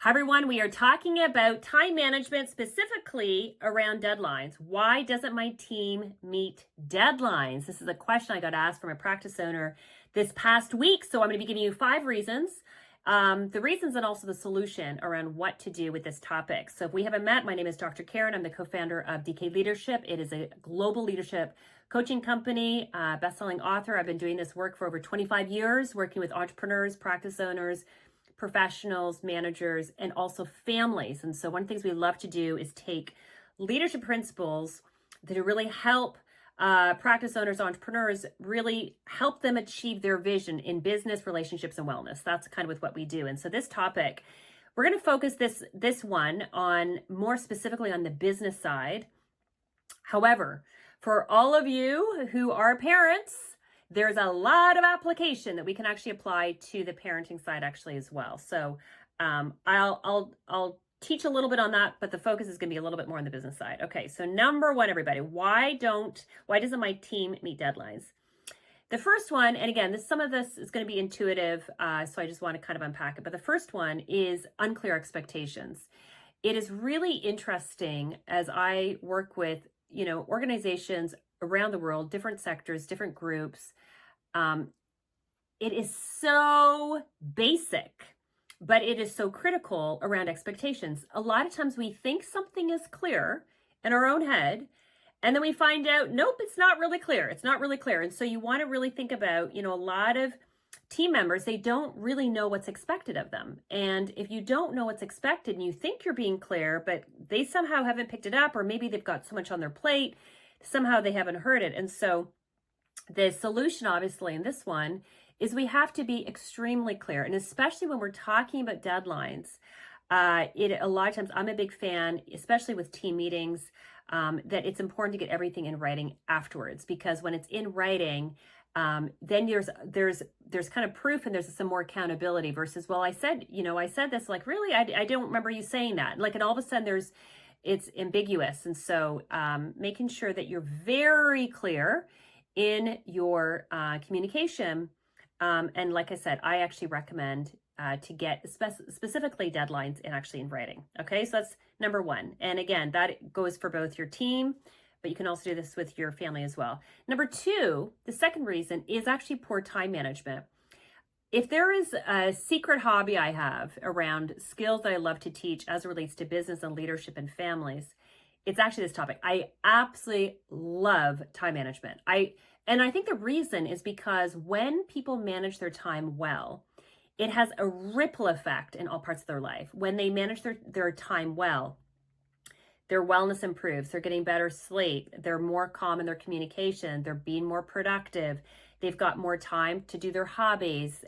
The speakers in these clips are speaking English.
Hi everyone, we are talking about time management, specifically around deadlines. Why doesn't my team meet deadlines? This is a question I got asked from a practice owner this past week. So I'm going to be giving you 5 reasons, the reasons and also the solution around what to do with this topic. So if we haven't met, my name is Dr. Karyn. I'm the co-founder of DK Leadership. It is a global leadership coaching company, best-selling author. I've been doing this work for over 25 years, working with entrepreneurs, practice owners, professionals, managers, and also families. And so one of the things we love to do is take leadership principles that really help practice owners, entrepreneurs, really help them achieve their vision in business, relationships, and wellness. That's kind of with what we do. And so this topic, we're going to focus this one on more specifically on the business side. However, for all of you who are parents, there's a lot of application that we can actually apply to the parenting side actually as well. So I'll teach a little bit on that, but the focus is going to be a little bit more on the business side. Okay, so number one, everybody, why doesn't my team meet deadlines? The first one, and again, some of this is going to be intuitive, so I just want to kind of unpack it. But the first one is unclear expectations. It is really interesting as I work with organizations around the world, different sectors, different groups. It is so basic, but it is so critical around expectations. A lot of times we think something is clear in our own head, and then we find out, nope, it's not really clear. It's not really clear. And so you want to really think about, a lot of team members, they don't really know what's expected of them. And if you don't know what's expected and you think you're being clear, but they somehow haven't picked it up, or maybe they've got so much on their plate, somehow they haven't heard it. And so the solution, obviously, in this one is we have to be extremely clear. And especially when we're talking about deadlines, a lot of times I'm a big fan, especially with team meetings, that it's important to get everything in writing afterwards, because when it's in writing, then there's kind of proof and there's some more accountability versus, well, I said this, like, really, I don't remember you saying that. Like, and all of a sudden it's ambiguous. And so making sure that you're very clear in your communication. And like I said, I actually recommend to get specifically deadlines and actually in writing. Okay, so that's number one. And again, that goes for both your team, but you can also do this with your family as well. Number two, the second reason is actually poor time management. If there is a secret hobby I have around skills that I love to teach as it relates to business and leadership and families, it's actually this topic. I absolutely love time management. And I think the reason is because when people manage their time well, it has a ripple effect in all parts of their life. When they manage their time well, their wellness improves, they're getting better sleep, they're more calm in their communication, they're being more productive, they've got more time to do their hobbies,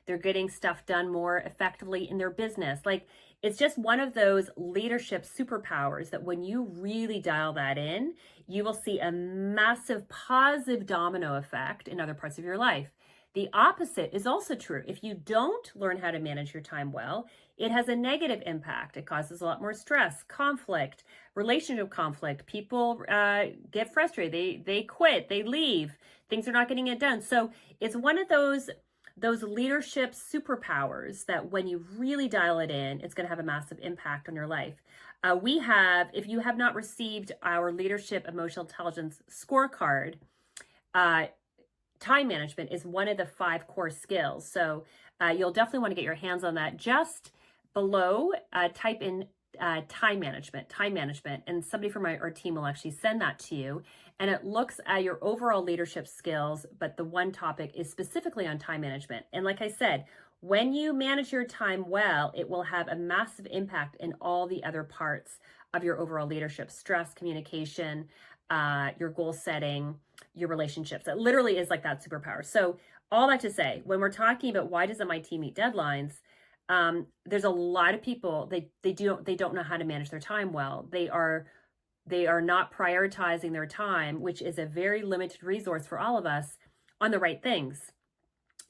they're getting stuff done more effectively in their business. Like, it's just one of those leadership superpowers that when you really dial that in, you will see a massive positive domino effect in other parts of your life. The opposite is also true. If you don't learn how to manage your time well, it has a negative impact. It causes a lot more stress, conflict, relationship conflict. People get frustrated. They quit. They leave. Things are not getting it done. So it's one of those leadership superpowers that when you really dial it in, it's going to have a massive impact on your life. If you have not received our leadership emotional intelligence scorecard, time management is one of the 5 core skills. So you'll definitely want to get your hands on that. Just below, type in time management, and somebody from our team will actually send that to you. And it looks at your overall leadership skills, but the one topic is specifically on time management. And like I said, when you manage your time well, it will have a massive impact in all the other parts of your overall leadership: stress, communication, your goal setting, your relationships. It literally is like that superpower. So all that to say, when we're talking about why doesn't my team meet deadlines, there's a lot of people, they don't know how to manage their time well. They are not prioritizing their time, which is a very limited resource for all of us, on the right things.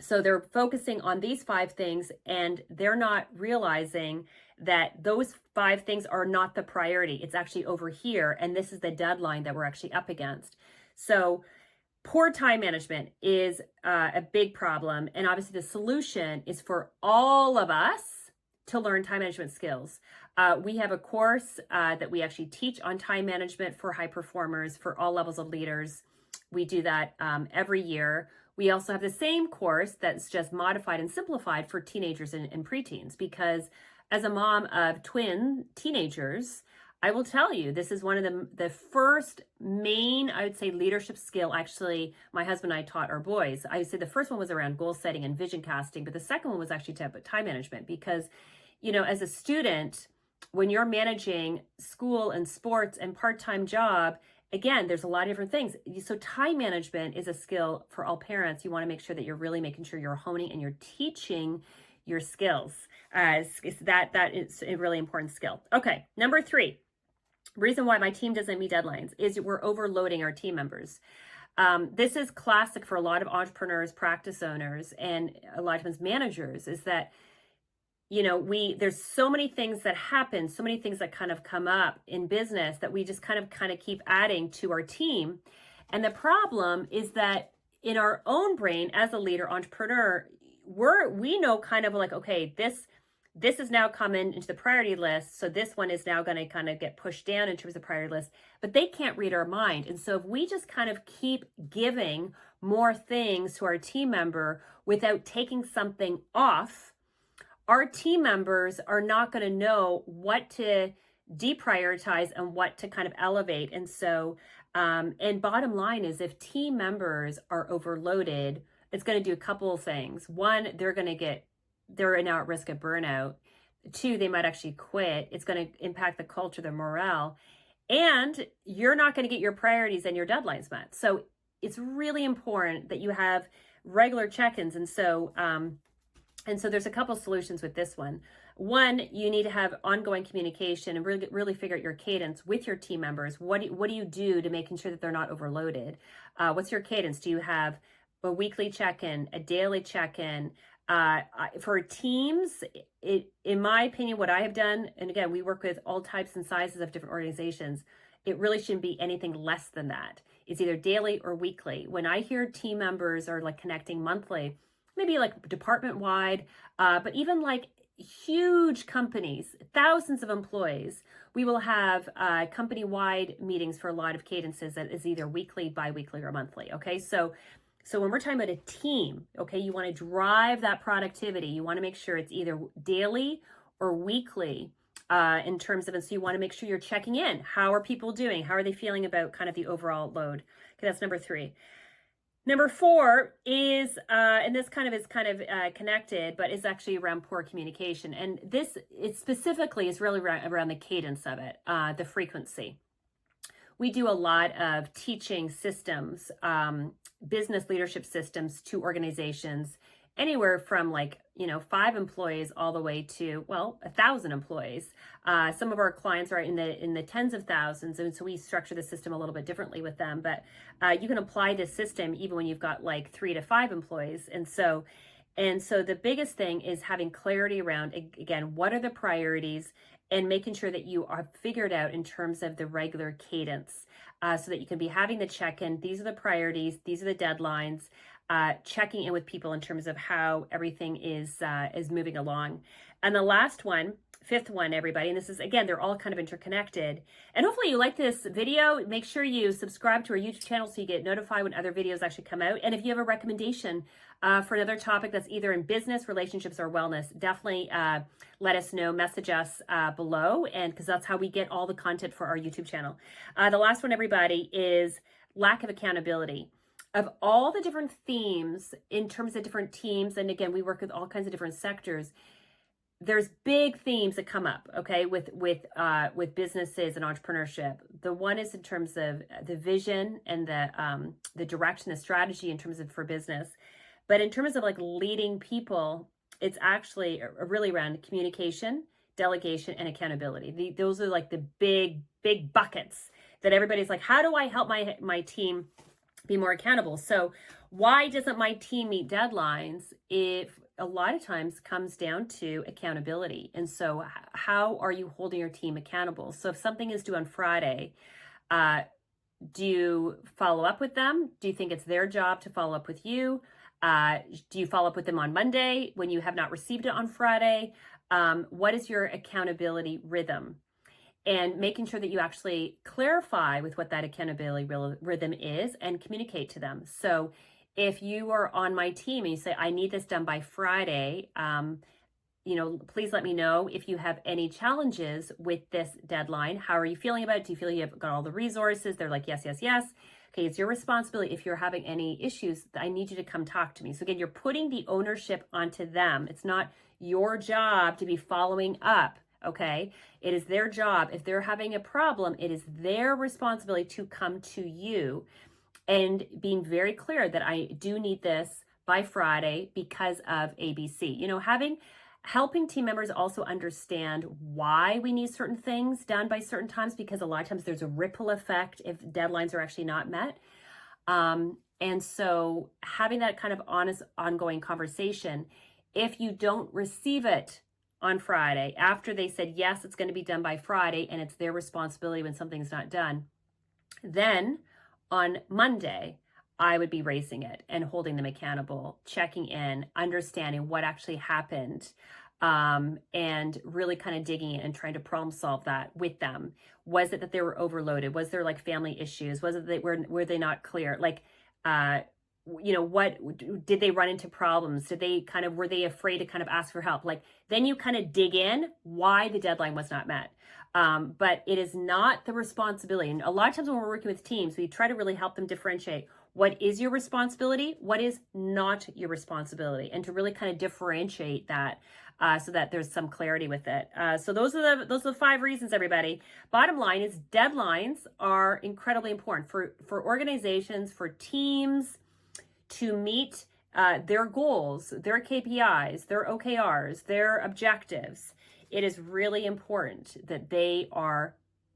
So they're focusing on these 5 things, and they're not realizing that those 5 things are not the priority. It's actually over here, and this is the deadline that we're actually up against. So poor time management is a big problem. And obviously the solution is for all of us to learn time management skills. We have a course that we actually teach on time management for high performers, for all levels of leaders. We do that every year. We also have the same course that's just modified and simplified for teenagers and preteens, because as a mom of twin teenagers, I will tell you, this is one of the first main, I would say, leadership skill. Actually, my husband and I taught our boys. I would say the first one was around goal setting and vision casting, but the second one was actually time management, because, you know, as a student, when you're managing school and sports and part-time job, again, there's a lot of different things. So time management is a skill for all parents. You want to make sure that you're really making sure you're honing and you're teaching your skills. That is a really important skill. Okay, number 3. Reason why my team doesn't meet deadlines is we're overloading our team members. This is classic for a lot of entrepreneurs, practice owners, and a lot of times managers, is that, you know, there's so many things that happen, so many things that kind of come up in business that we just kind of keep adding to our team. And the problem is that in our own brain as a leader, entrepreneur, we know kind of like, okay, this is now coming into the priority list. So this one is now going to kind of get pushed down in terms of priority list, but they can't read our mind. And so if we just kind of keep giving more things to our team member without taking something off, our team members are not going to know what to deprioritize and what to kind of elevate. And so, and bottom line is, if team members are overloaded, it's going to do a couple of things. One, they're now at risk of burnout. 2, they might actually quit. It's going to impact the culture, the morale, and you're not going to get your priorities and your deadlines met. So it's really important that you have regular check-ins. And so there's a couple solutions with this one. One, you need to have ongoing communication and really figure out your cadence with your team members. What do you do to making sure that they're not overloaded? What's your cadence? Do you have a weekly check-in, a daily check-in? For teams, in my opinion, what I have done, and again, we work with all types and sizes of different organizations, it really shouldn't be anything less than that. It's either daily or weekly. When I hear team members are like connecting monthly, maybe like department-wide, but even like huge companies, thousands of employees, we will have company-wide meetings for a lot of cadences that is either weekly, bi-weekly, or monthly, okay? So when we're talking about a team, okay, you want to drive that productivity. You want to make sure it's either daily or weekly in terms of, and so you want to make sure you're checking in. How are people doing? How are they feeling about kind of the overall load? Okay, that's number 3. Number 4 is, and this kind of is connected, but is actually around poor communication. And this, it specifically is really around the cadence of it, the frequency. We do a lot of teaching systems, business leadership systems to organizations, anywhere from 5 employees all the way to 1,000 employees. Some of our clients are in the tens of thousands, and so we structure the system a little bit differently with them. But you can apply this system even when you've got 3 to 5 employees, and so the biggest thing is having clarity around, again, what are the priorities, and making sure that you are figured out in terms of the regular cadence, so that you can be having the check-in. These are the priorities. These are the deadlines. Checking in with people in terms of how everything is moving along. And the last one, 5th one, everybody, and this is, again, they're all kind of interconnected. And hopefully you like this video. Make sure you subscribe to our YouTube channel so you get notified when other videos actually come out. And if you have a recommendation for another topic that's either in business, relationships, or wellness, definitely let us know. Message us below, and because that's how we get all the content for our YouTube channel. The last one, everybody, is lack of accountability. Of all the different themes in terms of different teams, and again, we work with all kinds of different sectors, there's big themes that come up, okay, with businesses and entrepreneurship. The one is in terms of the vision and the direction, the strategy in terms of for business. But in terms of leading people, it's actually really around communication, delegation, and accountability. Those are the big buckets that everybody's like, how do I help my team be more accountable? So why doesn't my team meet deadlines? If a lot of times comes down to accountability. And so how are you holding your team accountable? So if something is due on Friday, do you follow up with them? Do you think it's their job to follow up with you? Do you follow up with them on Monday when you have not received it on Friday? What is your accountability rhythm? And making sure that you actually clarify with what that accountability rhythm is and communicate to them. So if you are on my team and you say, I need this done by Friday, please let me know if you have any challenges with this deadline. How are you feeling about it? Do you feel you have got all the resources? They're like, yes, yes, yes. Okay, it's your responsibility. If you're having any issues, I need you to come talk to me. So again, you're putting the ownership onto them. It's not your job to be following up. Okay, it is their job. If they're having a problem, it is their responsibility to come to you, and being very clear that I do need this by Friday because of ABC. Helping team members also understand why we need certain things done by certain times, because a lot of times there's a ripple effect if deadlines are actually not met. And so having that kind of honest, ongoing conversation, if you don't receive it on Friday, after they said, yes, it's going to be done by Friday, and it's their responsibility when something's not done, then on Monday, I would be raising it and holding them accountable, checking in, understanding what actually happened, and really kind of digging in and trying to problem solve that with them. Was it that they were overloaded? Was there like family issues? Was it that were they not clear? What did they run into problems? Were they afraid to kind of ask for help? Like, then you kind of dig in why the deadline was not met. But it is not the responsibility. And a lot of times when we're working with teams, we try to really help them differentiate what is your responsibility, what is not your responsibility, and to really kind of differentiate that so that there's some clarity with it. So those are the 5 reasons, everybody. Bottom line is deadlines are incredibly important for organizations, for teams to meet their goals, their KPIs, their OKRs, their objectives. It is really important that they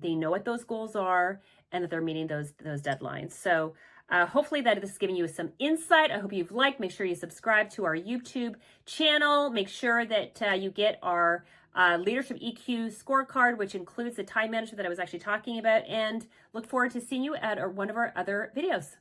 know what those goals are and that they're meeting those deadlines. So hopefully that this is giving you some insight. I hope you've liked. Make sure you subscribe to our YouTube channel. Make sure that you get our Leadership EQ scorecard, which includes the time management that I was actually talking about, and look forward to seeing you at one of our other videos.